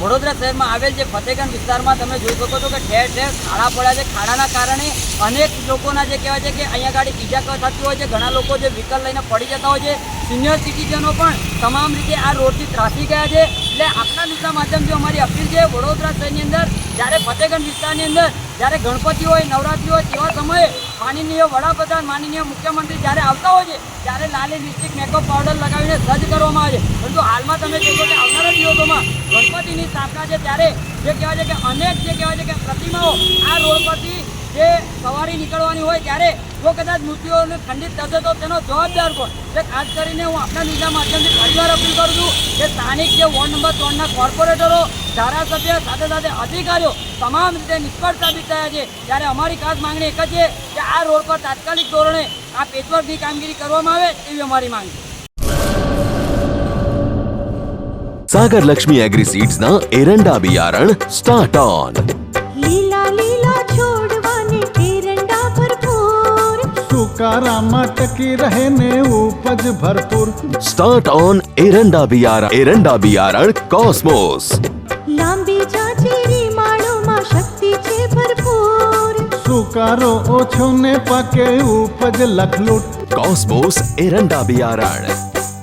વડોદરા શહેરમાં આવેલ જે ફતેગંજ વિસ્તારમાં તમે જોઈ શકો છો કે ઠેર ઠેર ખાડા પડ્યા છે. ખાડાના કારણે અનેક લોકોના જે કહેવાય છે કે અહીંયા ગાડી ઈજા થતી હોય છે. ઘણા લોકો જે વ્હીકલ લઈને પડી જતા હોય છે. સિનિયર સિટીઝનો પણ તમામ રીતે આ રોડથી ત્રાસી ગયા છે. એટલે આપણા ન્યૂઝના માધ્યમથી અમારી અપીલ છે, વડોદરા શહેરની અંદર જ્યારે ફતેગંજ વિસ્તારની અંદર જ્યારે ગણપતિ હોય, નવરાત્રિ હોય તેવા સમયે માનનીય વડાપ્રધાન, માનનીય મુખ્યમંત્રી જ્યારે આવતા હોય છે ત્યારે લાલી લિપસ્ટિક, મેકઅપ પાવડર લગાવીને સજ્જ કરવામાં આવે છે. પરંતુ હાલમાં તમે જોશો કે આવનારા દિવસોમાં ગણપતિની સ્થાપના છે ત્યારે જે કહેવાય છે કે અનેક જે કહેવાય છે કે પ્રતિમાઓ આ રોડ પરથી જે સવારી નીકળવાની હોય ત્યારે જો કદાચ મૃત્યુઓને ખંડિત થશે તો તેનો જવાબદાર કોણ? એટલે ખાસ કરીને હું આપણા ન્યૂઝના માધ્યમથી ફરીવાર અપીલ કરું છું કે સ્થાનિક જે વોર્ડ નંબર 3ના કોર્પોરેટરો, ધારાસભ્ય સાથે સાથે અધિકારીઓ તમામ રીતે નિષ્ફળ સાબિત થયા છે. ત્યારે અમારી ખાસ માંગણી એક જ છે કે આ રોડ પર તાત્કાલિક ધોરણે આ પેચવર્કની કામગીરી કરવામાં આવે તેવી અમારી માંગ છે. सागर लक्ष्मी एग्रीसीड्स ना एरंडा बियारण स्टार्ट ऑन. લીલા લીલા છોડવાને એરંડા ભરપૂર, સુકારામાં ટકી રહે ને ઉપજ ભરપૂર. स्टार्ट ऑन एरंडा बियारण कॉस्मोस. લાંબી જાચેરી માળોમાં શક્તિ છે ભરપૂર. સુકારો ઓછો ને પાકે ઉપજ લખલૂટ. कॉस्मोस एरंडा बियारण.